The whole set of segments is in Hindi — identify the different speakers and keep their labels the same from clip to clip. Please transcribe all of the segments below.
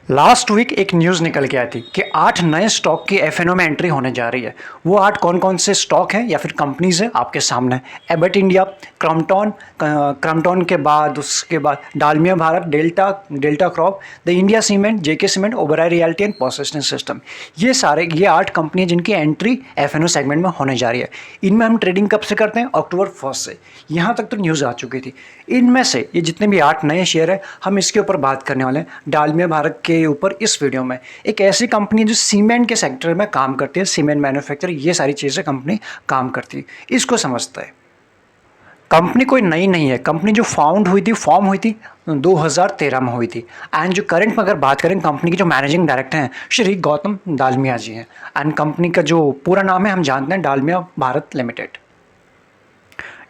Speaker 1: लास्ट वीक एक न्यूज़ निकल के आई थी कि 8 नए स्टॉक की एफएनओ में एंट्री होने जा रही है। वो 8 कौन कौन से स्टॉक हैं या फिर कंपनीज हैं आपके सामने। एबट इंडिया, क्रम्पटन के बाद उसके बाद Dalmia Bharat, Delta Corp, the India Cement, JK Cement, Oberoi realty and processing system. ये 8 कंपनी जिनकी एंट्री एफएनओ सेगमेंट में होने जा रही है। इनमें हम ट्रेडिंग कब से करते हैं? अक्टूबर 1 से। यहाँ तक तो न्यूज़ आ चुकी थी। इनमें से ये जितने भी 8 नए शेयर हैं, हम इसके ऊपर बात करने वाले हैं डालमिया भारत के ऊपर इस वीडियो में। एक ऐसी कंपनी जो सीमेंट के सेक्टर में काम करती है, सीमेंट मैन्युफैक्चर, ये सारी चीज़ें कंपनी काम करती है, इसको समझता है। कंपनी कोई नई नहीं है। कंपनी जो फॉर्म हुई थी 2013 में हुई थी। एंड जो करंट में अगर बात करें, कंपनी के जो मैनेजिंग डायरेक्टर हैं श्री गौतम डालमिया जी हैं। एंड कंपनी का जो पूरा नाम है हम जानते हैं, डालमिया भारत लिमिटेड।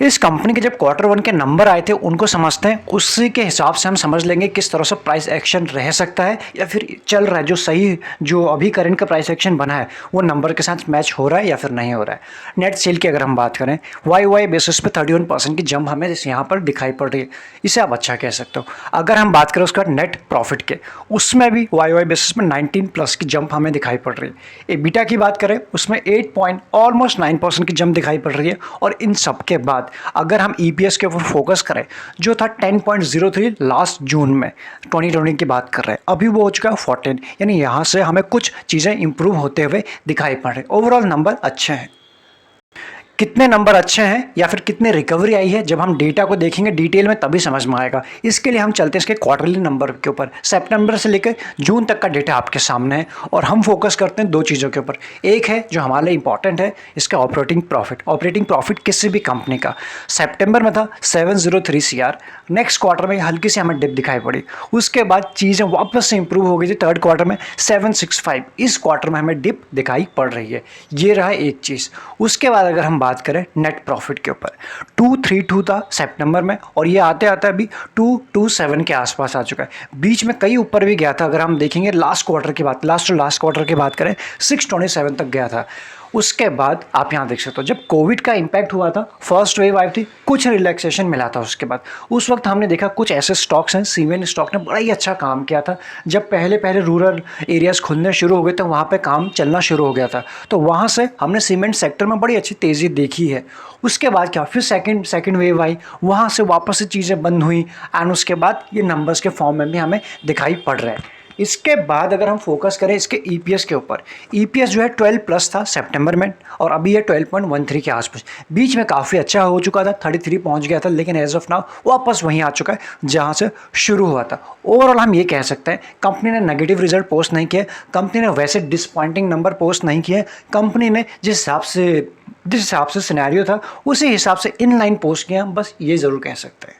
Speaker 1: इस कंपनी के जब Q1 के नंबर आए थे उनको समझते हैं, उसी के हिसाब से हम समझ लेंगे किस तरह से प्राइस एक्शन रह सकता है या फिर चल रहा है, जो अभी करंट का प्राइस एक्शन बना है वो नंबर के साथ मैच हो रहा है या फिर नहीं हो रहा है। नेट सेल की अगर हम बात करें, वाई बेसिस पे 31% की जंप हमें यहाँ पर दिखाई पड़ रही है, इसे आप अच्छा कह सकते हो। अगर हम बात करें उसका नेट प्रॉफिट के, उसमें भी वाई बेसिस पे 19+ की जंप हमें दिखाई पड़ रही है। एबिटा की बात करें उसमें ऑलमोस्ट 9% की जंप दिखाई पड़ रही है। और इन सब के बाद अगर हम ईपीएस के ऊपर फोकस करें, जो था 10.03 लास्ट जून में 2020 की बात कर रहे हैं, अभी वो हो चुका है 14। यानी यहाँ से हमें कुछ चीज़ें इंप्रूव होते हुए दिखाई पड़ रहे हैं। ओवरऑल नंबर अच्छे हैं। कितने नंबर अच्छे हैं या फिर कितने रिकवरी आई है, जब हम डेटा को देखेंगे डिटेल में तभी समझ में आएगा। इसके लिए हम चलते हैं इसके क्वार्टरली नंबर के ऊपर। सितंबर से लेकर जून तक का डेटा आपके सामने है और हम फोकस करते हैं दो चीज़ों के ऊपर। एक है जो हमारे लिए इंपॉर्टेंट है, इसका ऑपरेटिंग प्रॉफिट किसी भी कंपनी का सितंबर में था 703 CR। नेक्स्ट क्वार्टर में हल्की सी हमें डिप दिखाई पड़ी, उसके बाद चीज़ें वापस से इंप्रूव हो गई थी थर्ड क्वार्टर में 765। इस क्वार्टर में हमें डिप दिखाई पड़ रही है। ये रहा एक चीज़। उसके बाद अगर हम बात करें नेट प्रॉफिट के ऊपर, 232 था सितंबर में और ये आते आते अभी 227 के आसपास आ चुका है। बीच में कई ऊपर भी गया था। अगर हम देखेंगे लास्ट क्वार्टर की बात करें 627 तक गया था। उसके बाद आप यहाँ देख सकते हो, जब कोविड का इम्पैक्ट हुआ था, फर्स्ट वेव आई थी, कुछ रिलैक्सेशन मिला था। उसके बाद उस वक्त हमने देखा कुछ ऐसे स्टॉक्स हैं, सीमेंट स्टॉक ने बड़ा ही अच्छा काम किया था। जब पहले रूरल एरियाज़ खुलने शुरू हो गए तो वहाँ पे काम चलना शुरू हो गया था, तो वहाँ से हमने सीमेंट सेक्टर में बड़ी अच्छी तेज़ी देखी है। उसके बाद क्या, फिर सेकंड वेव आई, वहाँ से वापस से चीज़ें बंद हुई एंड उसके बाद ये नंबर्स के फॉर्म में भी हमें दिखाई पड़ रहा है। इसके बाद अगर हम फोकस करें इसके ईपीएस के ऊपर, ईपीएस जो है 12+ था सितंबर में और अभी ये 12.13 के आसपास। बीच में काफ़ी अच्छा हो चुका था, 33 पहुंच गया था, लेकिन एज ऑफ नाउ वापस वहीं आ चुका है जहां से शुरू हुआ था। ओवरऑल हम ये कह सकते हैं कंपनी ने नेगेटिव रिजल्ट पोस्ट नहीं किए, कंपनी ने वैसे डिसपॉइंटिंग नंबर पोस्ट नहीं किए। कंपनी ने जिस हिसाब से सिनेरियो था उसी हिसाब से इनलाइन पोस्ट किया, बस ये ज़रूर कह सकते हैं।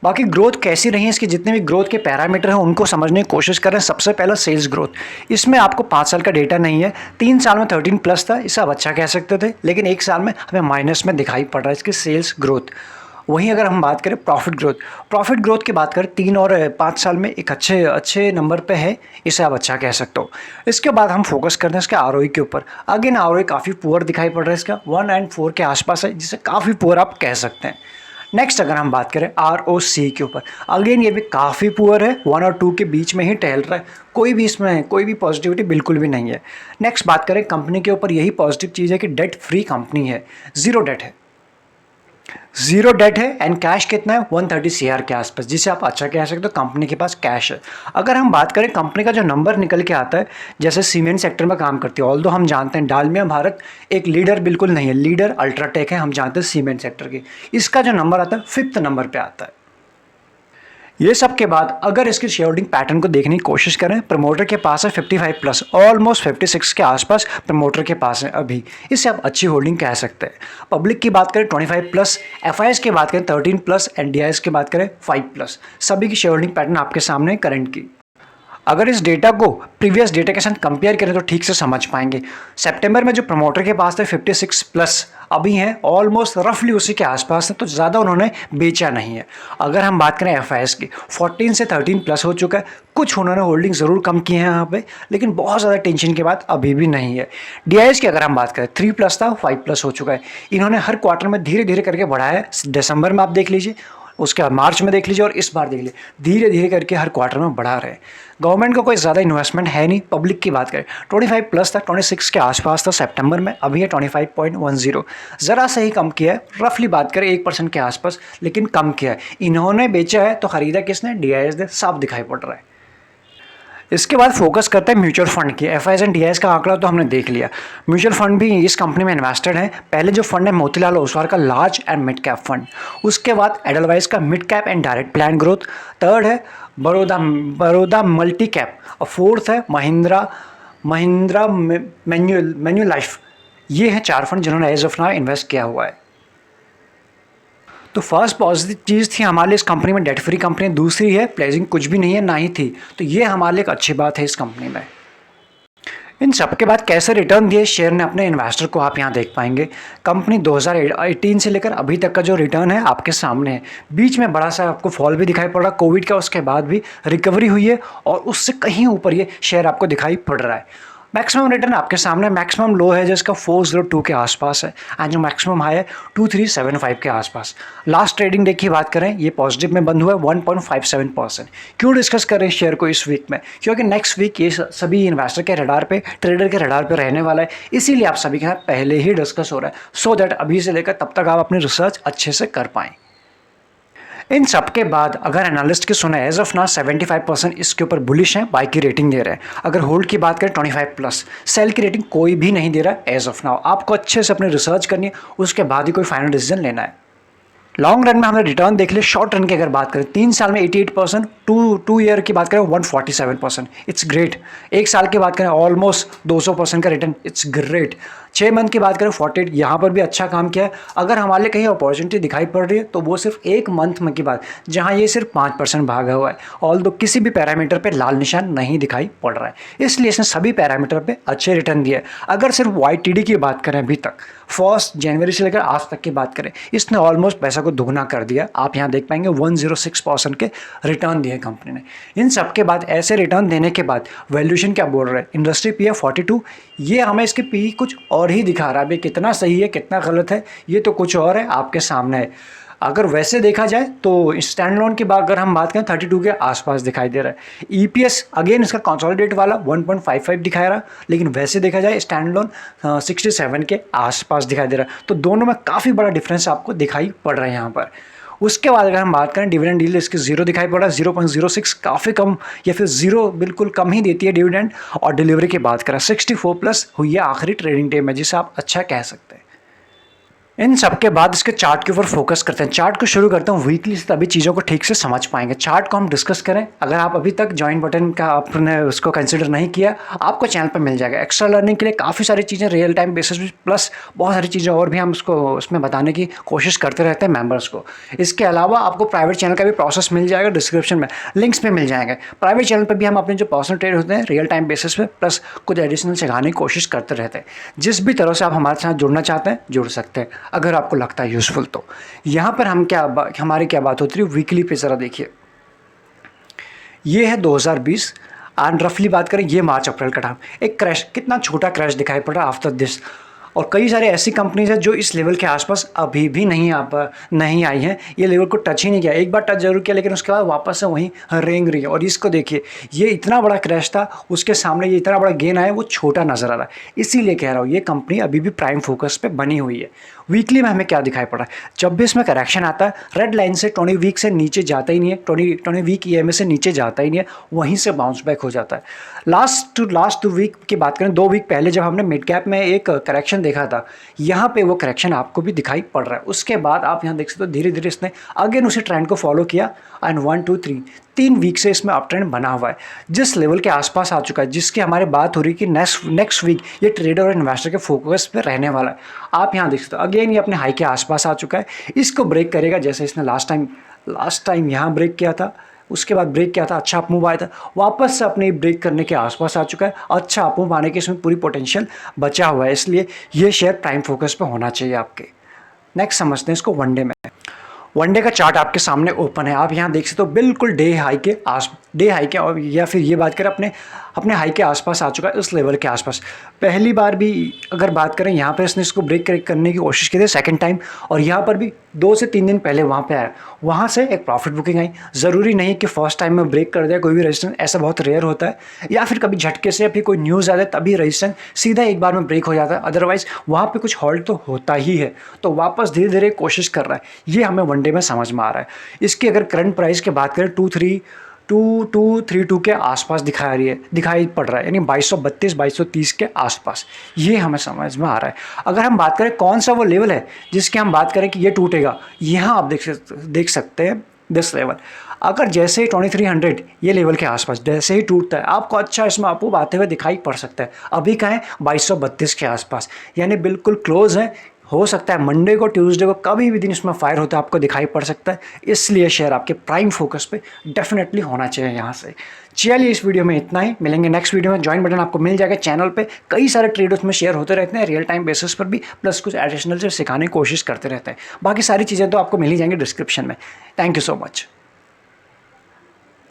Speaker 1: बाकी ग्रोथ कैसी रही है, इसके जितने भी ग्रोथ के पैरामीटर हैं उनको समझने की कोशिश करें। सबसे पहला सेल्स ग्रोथ। इसमें आपको 5 साल का डेटा नहीं है, 3 साल में 13+ था, इसे आप अच्छा कह सकते थे, लेकिन 1 साल में हमें माइनस में दिखाई पड़ रहा है इसकी सेल्स ग्रोथ। वहीं अगर हम बात करें प्रॉफिट ग्रोथ की बात करें, 3 और 5 साल में एक अच्छे नंबर पे है, इसे आप अच्छा कह सकते हो। इसके बाद हम फोकस करते हैं इसके आरओई के ऊपर। अगेन आरओई काफ़ी पुअर दिखाई पड़ रहा है, इसका 1 और 4 के आसपास है, जिसे काफ़ी पुअर आप कह सकते हैं। नेक्स्ट अगर हम बात करें आरओसी के ऊपर, अगेन ये भी काफ़ी पुअर है, 1 और 2 के बीच में ही टहल रहा है, इसमें कोई भी पॉजिटिविटी बिल्कुल भी नहीं है। नेक्स्ट बात करें कंपनी के ऊपर, यही पॉजिटिव चीज़ है कि डेट फ्री कंपनी है, जीरो डेट है एंड कैश कितना है 130 CR के आसपास, जिसे आप अच्छा कह सकते हो कंपनी के पास कैश है। अगर हम बात करें कंपनी का जो नंबर निकल के आता है, जैसे सीमेंट सेक्टर में काम करती है, ऑल्दो हम जानते हैं डालमिया भारत एक लीडर बिल्कुल नहीं है, लीडर अल्ट्राटेक है, हम जानते हैं सीमेंट सेक्टर की। इसका जो नंबर आता है 5th नंबर पर आता है। ये सब के बाद अगर इसकी शेयर होल्डिंग पैटर्न को देखने की कोशिश करें, प्रमोटर के पास है 55+, ऑलमोस्ट 56 के आसपास प्रमोटर के पास है अभी, इससे आप अच्छी होल्डिंग कह सकते हैं। पब्लिक की बात करें 25+, एफआईएस की बात करें 13+, एंड डीआईएस की बात करें 5+। सभी की शेयर होल्डिंग पैटर्न आपके सामने है करंट की। अगर इस डेटा को प्रीवियस डेटा के साथ कंपेयर करें तो ठीक से समझ पाएंगे। सितंबर में जो प्रमोटर के पास थे 56+, अभी हैं ऑलमोस्ट रफली उसी के आसपास है, तो ज़्यादा उन्होंने बेचा नहीं है। अगर हम बात करें एफआईएस की, 14 से 13+ हो चुका है, कुछ उन्होंने होल्डिंग ज़रूर कम की है यहाँ पे, लेकिन बहुत ज़्यादा टेंशन के बाद अभी भी नहीं है। डीआईएस की अगर हम बात करें 3+ था, 5+ हो चुका है। इन्होंने हर क्वार्टर में धीरे धीरे करके बढ़ाया है, दिसंबर में आप देख लीजिए उसके बाद मार्च में देख लीजिए और इस बार देख लीजिए, धीरे धीरे करके हर क्वार्टर में बढ़ा रहे हैं। गवर्नमेंट का कोई ज़्यादा इन्वेस्टमेंट है नहीं। पब्लिक की बात करें 25 प्लस था, 26 के आसपास था सितंबर में, अभी है 25.10, ज़रा सा ही कम किया है। रफली बात करें 1% के आसपास, लेकिन कम किया है। इन्होंने बेचा है तो खरीदा किसने? DIS ने, साफ दिखाई पड़ रहा है। इसके बाद फोकस करते हैं म्यूचुअल फंड की। FIs एंड DIS का आंकड़ा तो हमने देख लिया। म्यूचुअल फंड भी इस कंपनी में इन्वेस्टेड है। पहले जो फंड है मोतीलाल ओसवाल का large and mid cap fund, उसके बाद एडलवाइज का mid cap and direct plan growth, third है बड़ौदा मल्टी कैप और फोर्थ है महिंद्रा मैन्युलाइफ। ये हैं 4 फंड जिन्होंने एज ऑफ नाउ इन्वेस्ट किया हुआ है। तो फर्स्ट पॉजिटिव चीज़ थी हमारे लिए इस कंपनी में, डेट फ्री कंपनी। दूसरी है प्लेजिंग कुछ भी नहीं है, ना ही थी, तो ये हमारे लिए एक अच्छी बात है इस कंपनी में। इन सब के बाद कैसे रिटर्न दिए शेयर ने अपने इन्वेस्टर को, आप यहाँ देख पाएंगे। कंपनी 2018 से लेकर अभी तक का जो रिटर्न है आपके सामने है। बीच में बड़ा सा आपको फॉल भी दिखाई पड़ रहा कोविड का, उसके बाद भी रिकवरी हुई है और उससे कहीं ऊपर ये शेयर आपको दिखाई पड़ रहा है। मैक्सिमम रिटर्न आपके सामने, मैक्सिमम लो है जिसका 402 के आसपास है एंड जो मैक्सिमम हाई है 2375 के आसपास। लास्ट ट्रेडिंग डे की बात करें, ये पॉजिटिव में बंद हुआ है 1.57%। क्यों डिस्कस करें शेयर को इस वीक में? क्योंकि नेक्स्ट वीक ये सभी इन्वेस्टर के रडार पे, ट्रेडर के रडार पे रहने वाला है, इसीलिए आप सभी के साथ पहले ही डिस्कस हो रहा है, सो दैट अभी से लेकर तब तक आप अपनी रिसर्च अच्छे से कर पाएँ। इन सब के बाद अगर एनालिस्ट की सुने, एज ऑफ नाउ 75% इसके ऊपर बुलिश है, बाई की रेटिंग दे रहे हैं। अगर होल्ड की बात करें 25 प्लस, सेल की रेटिंग कोई भी नहीं दे रहा है एज ऑफ नाउ। आपको अच्छे से अपनी रिसर्च करनी है, उसके बाद ही कोई फाइनल डिसीजन लेना है। लॉन्ग रन में हमने रिटर्न देख लिया। शॉर्ट रन की अगर बात करें 3 साल में 88%, टू ईयर की बात करें 147%, इट्स ग्रेट। 1 साल की बात करें ऑलमोस्ट 200% का रिटर्न, इट्स ग्रेट। 6 मंथ की बात करें 48, यहाँ पर भी अच्छा काम किया है। अगर हमारे लिए कहीं अपॉर्चुनिटी दिखाई पड़ रही है तो वो सिर्फ 1 मंथ में की बात, जहाँ ये सिर्फ 5% भागा हुआ है। ऑल्दो किसी भी पैरामीटर पे लाल निशान नहीं दिखाई पड़ रहा है, इसलिए इसने सभी पैरामीटर पे अच्छे रिटर्न दिए। अगर सिर्फ YTD की बात करें, अभी तक 1 जनवरी से लेकर आज तक की बात करें, इसने ऑलमोस्ट पैसा को दुगना कर दिया। आप यहाँ देख पाएंगे 106% के रिटर्न दिए कंपनी ने। इन सब के बाद, ऐसे रिटर्न देने के बाद वैल्यूएशन क्या बोल रहा है? इंडस्ट्री PE 42, ये हमें इसके PE कुछ और ही दिखा रहा है। अभी कितना सही है कितना गलत है ये तो कुछ और है, आपके सामने है। अगर वैसे देखा जाए तो स्टैंड लोन की बात अगर हम बात करें 32 के आसपास दिखाई दे रहा है। EPS अगेन इसका कंसोलिडेट वाला 1.55 दिखा रहा, लेकिन वैसे देखा जाए स्टैंड लोन 67 के आसपास दिखाई दे रहा है। तो दोनों में काफ़ी बड़ा डिफरेंस आपको दिखाई पड़ रहा है यहाँ पर। उसके बाद अगर हम बात करें डिविडेंड यील्ड, इसकी 0 दिखाई पड़ रहा है, 0.06, काफ़ी कम, या फिर 0 बिल्कुल कम ही देती है डिविडेंड। और डिलीवरी की बात करें 64 प्लस हुई है आखिरी ट्रेडिंग डे में, जिसे आप अच्छा कह सकते हैं। इन सब के बाद इसके चार्ट के ऊपर फोकस करते हैं। चार्ट को शुरू करता हूँ वीकली से, तभी चीज़ों को ठीक से समझ पाएंगे। चार्ट को हम डिस्कस करें, अगर आप अभी तक ज्वाइन बटन का आपने उसको कंसिडर नहीं किया, आपको चैनल पर मिल जाएगा। एक्स्ट्रा लर्निंग के लिए काफ़ी सारी चीज़ें रियल टाइम बेसिस पे, प्लस बहुत सारी चीज़ें और भी हम उसको उसमें बताने की कोशिश करते रहते हैं मेम्बर्स को। इसके अलावा आपको प्राइवेट चैनल का भी प्रोसेस मिल जाएगा, डिस्क्रिप्शन में लिंक्स पे मिल जाएंगे। प्राइवेट चैनल पर भी हम अपने जो पर्सनल ट्रेड होते हैं रियल टाइम बेसिस पे, प्लस कुछ एडिशनल सिखाने की कोशिश करते रहते हैं। जिस भी तरह से आप हमारे साथ जुड़ना चाहते हैं जुड़ सकते हैं, अगर आपको लगता है यूजफुल। तो यहां पर हम हमारी क्या बात होती है वीकली पे, जरा देखिए। ये है 2020 एंड रफली बात करें ये मार्च अप्रैल का टाइम। एक क्रैश, कितना छोटा क्रैश दिखाई पड़ रहा है आफ्टर दिस। और कई सारे ऐसी कंपनीज है जो इस लेवल के आसपास अभी भी नहीं आई हैं, ये लेवल को टच ही नहीं किया। एक बार टच जरूर किया, लेकिन उसके बाद वापस से वहीं रेंग रही है। और इसको देखिए, ये इतना बड़ा क्रैश था, उसके सामने ये इतना बड़ा गेन आया, वो छोटा नजर आ रहा है। इसीलिए कह रहा हूँ ये कंपनी अभी भी प्राइम फोकस पे बनी हुई है। वीकली में हमें क्या दिखाई पड़ा है? जब भी इसमें करेक्शन आता है, रेड लाइन से 20 वीक से नीचे जाता ही नहीं है, 20 वीक EMA से नीचे जाता ही नहीं है, वहीं से बाउंस बैक हो जाता है। लास्ट 2 वीक की बात करें, 2 वीक पहले जब हमने मिड कैप में एक करेक्शन देखा था, यहाँ पे वो करेक्शन आपको भी दिखाई पड़ रहा है। उसके बाद आप यहाँ देख सकते हो धीरे धीरे इसने अगेन उसी ट्रेंड को फॉलो किया एंड 1 2 3 वीक से इसमें अप ट्रेंड बना हुआ है, जिस लेवल के आसपास आ चुका है, जिसकी हमारी बात हो रही है कि नेक्स्ट वीक ये ट्रेडर और इन्वेस्टर के फोकस पे रहने वाला है। आप यहाँ देख सकते हो अगेन ये अपने हाई के आसपास आ चुका है। इसको ब्रेक करेगा, जैसे इसने लास्ट टाइम यहाँ ब्रेक किया था, उसके बाद ब्रेक किया था, अच्छा अप मूव आया था, वापस से अपने ब्रेक करने के आसपास आ चुका है। अच्छा अप मूव आने की इसमें पूरी पोटेंशियल बचा हुआ है, इसलिए ये शेयर प्राइम फोकस पे होना चाहिए आपके। नेक्स्ट समझते हैं इसको वनडे में। वन डे का चार्ट आपके सामने ओपन है। आप यहाँ देख सकते हो बिल्कुल डे हाई के और या फिर ये बात करें अपने हाई के आसपास आ चुका है, इस लेवल के आसपास। पहली बार भी अगर बात करें यहाँ पे इसने इसको ब्रेक करने की कोशिश की थी सेकंड टाइम, और यहाँ पर भी 2 से 3 दिन पहले वहाँ पे आया, वहाँ से एक प्रॉफिट बुकिंग आई। ज़रूरी नहीं कि फर्स्ट टाइम में ब्रेक कर दिया कोई भी रेजिस्टेंस, ऐसा बहुत रेयर होता है, या फिर कभी झटके से या फिर कोई न्यूज़ आ जाए तभी रेजिस्टेंस सीधा एक बार में ब्रेक हो जाता है। अदरवाइज वहाँ पे कुछ हॉल्ट तो होता ही है, तो वापस धीरे धीरे कोशिश कर रहा है, ये हमें वन डे में समझ में आ रहा है। इसकी अगर करंट प्राइस की बात करें 2232 के आसपास दिखाई पड़ रहा है, यानी 2232 2230 के आसपास, ये हमें समझ में आ रहा है। अगर हम बात करें कौन सा वो लेवल है जिसके हम बात करें कि ये टूटेगा, यहाँ आप देख सकते हैं दिस लेवल। अगर जैसे ही 2300 ये लेवल के आसपास जैसे ही टूटता है, आपको अच्छा इसमें आपको आते हुए दिखाई पड़ सकता है। अभी का है 2232 के आसपास, यानी बिल्कुल क्लोज है। हो सकता है मंडे को ट्यूसडे को कभी भी दिन इसमें फायर होता है आपको दिखाई पड़ सकता है, इसलिए शेयर आपके प्राइम फोकस पे डेफिनेटली होना चाहिए यहाँ से। चलिए इस वीडियो में इतना ही, मिलेंगे नेक्स्ट वीडियो में। ज्वाइन बटन आपको मिल जाएगा चैनल पे, कई सारे ट्रेड उसमें शेयर होते रहते हैं रियल टाइम बेसिस पर भी, प्लस कुछ एडिशनल से सिखाने की कोशिश करते रहते हैं। बाकी सारी चीज़ें तो आपको मिल ही जाएंगी डिस्क्रिप्शन में। Thank you so much.